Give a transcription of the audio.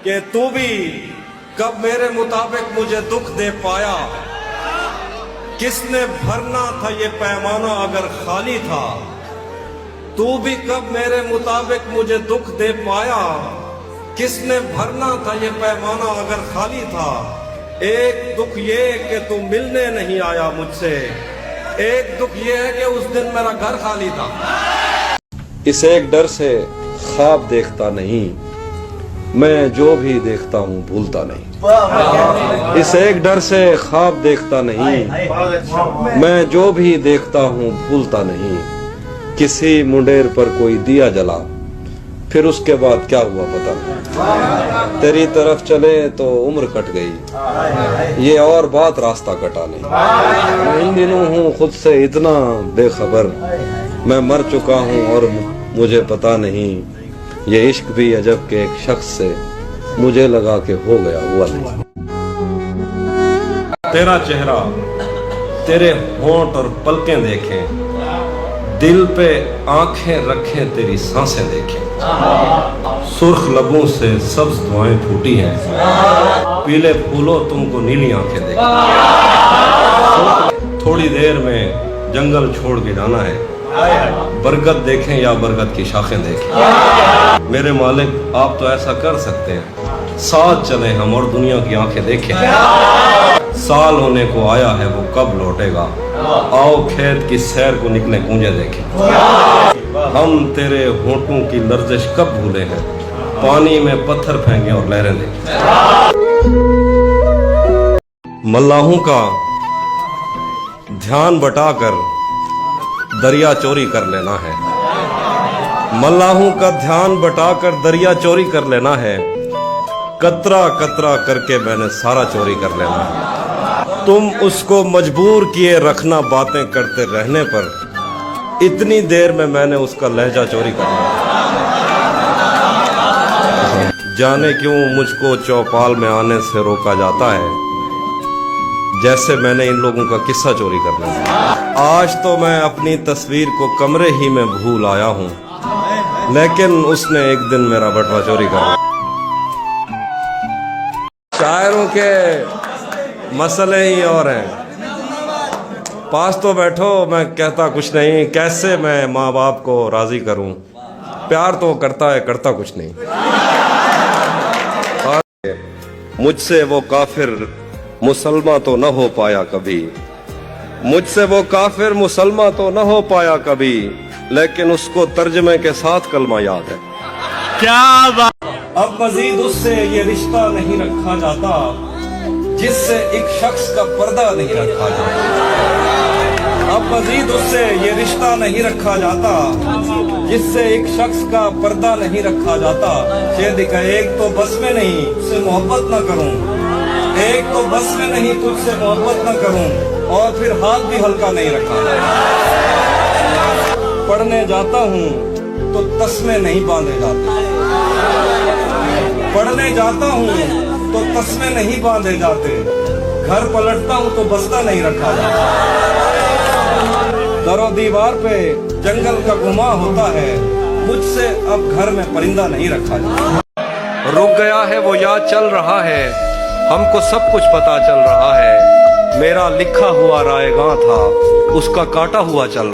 کہ تو بھی کب میرے مطابق مجھے دکھ دے پایا، کس نے بھرنا تھا یہ پیمانہ اگر خالی تھا، تو بھی کب میرے مطابق مجھے دکھ دے پایا، کس نے بھرنا تھا یہ پیمانہ اگر خالی تھا۔ ایک دکھ یہ کہ تو ملنے نہیں آیا مجھ سے، ایک دکھ یہ ہے کہ اس دن میرا گھر خالی تھا۔ اس ایک ڈر سے خواب دیکھتا نہیں، میں جو بھی دیکھتا ہوں بھولتا نہیں۔ اس ایک ڈر سے خواب دیکھتا نہیں، میں جو بھی دیکھتا ہوں بھولتا نہیں۔ کسی منڈیر پر کوئی دیا جلا، پھر اس کے بعد کیا ہوا پتہ نہیں۔ تیری طرف چلے تو عمر کٹ گئی، یہ اور بات راستہ کٹا نہیں۔ میں ان دنوں ہوں خود سے اتنا بے خبر، میں مر چکا ہوں اور مجھے پتا نہیں۔ یہ عشق بھی عجب کہ ایک شخص سے مجھے لگا کہ ہو گیا ہوا نہیں۔ تیرا چہرہ، تیرے ہونٹ اور پلکیں دیکھیں، دل پہ آنکھیں رکھیں تیری سانسیں دیکھیں۔ سرخ لبوں سے سبز دعائیں پھوٹی ہیں، پیلے پھولوں تم کو نیلی آنکھیں دیکھیں۔ تھوڑی دیر میں جنگل چھوڑ کے جانا ہے، برگد دیکھیں یا برگد کی شاخیں دیکھیں۔ میرے مالک آپ تو ایسا کر سکتے ہیں، ساتھ چلیں ہم اور دنیا کی آنکھیں دیکھیں۔ سال ہونے کو آیا ہے وہ کب لوٹے گا، آؤ کھیت کی سیر کو نکلیں گونجے دیکھیں۔ ہم تیرے ہونٹوں کی لرزش کب بھولے ہیں، پانی میں پتھر پھینکیں اور لہریں دیکھیں۔ ملاحوں کا دھیان بٹا کر دریا چوری کر لینا ہے، ملاحوں کا دھیان بٹا کر دریا چوری کر لینا ہے، قطرہ قطرہ کر کے میں نے سارا چوری کر لینا ہے۔ تم اس کو مجبور کیے رکھنا باتیں کرتے رہنے پر، اتنی دیر میں میں نے اس کا لہجہ چوری کر لیا۔ جانے کیوں مجھ کو چوپال میں آنے سے روکا جاتا ہے، جیسے میں نے ان لوگوں کا قصہ چوری کر لیا۔ آج تو میں اپنی تصویر کو کمرے ہی میں بھول آیا ہوں، لیکن اس نے ایک دن میرا بٹوا چوری کر لیا۔ شاعروں کے مسئلے ہی اور ہیں، پاس تو بیٹھو میں کہتا کچھ نہیں، کیسے میں ماں باپ کو راضی کروں، پیار تو کرتا ہے کرتا کچھ نہیں۔ مجھ سے وہ کافر مسلمہ تو نہ ہو پایا کبھی، مجھ سے وہ کافر مسلمہ تو نہ ہو پایا کبھی، لیکن اس کو ترجمے کے ساتھ کلمہ یاد ہے۔ کیا بات! اب مزید اس سے یہ رشتہ نہیں رکھا جاتا جس سے ایک شخص کا پردہ نہیں رکھا جاتا، اب مزید اس سے یہ رشتہ نہیں رکھا جاتا جس سے ایک شخص کا پردہ نہیں رکھا جاتا۔ شعر لکھا ہے، ایک تو بس میں نہیں تجھ سے محبت نہ کروں، ایک تو بس میں نہیں تجھ سے محبت نہ کروں، اور پھر ہاتھ بھی ہلکا نہیں رکھا جاتا۔ پڑھنے جاتا ہوں تو تسمے نہیں باندھے جاتے، پڑھنے جاتا ہوں تو تسمے نہیں باندھے جاتے، گھر پلٹتا ہوں تو بستہ نہیں رکھا جاتا۔ در و دیوار پہ جنگل کا گما ہوتا ہے، مجھ سے اب گھر میں پرندہ نہیں رکھا جاتا۔ رک گیا ہے وہ یاد چل رہا ہے، ہم کو سب کچھ پتا چل رہا ہے، میرا لکھا ہوا رائے گاں تھا اس کا کاٹا ہوا چل رہا ہے۔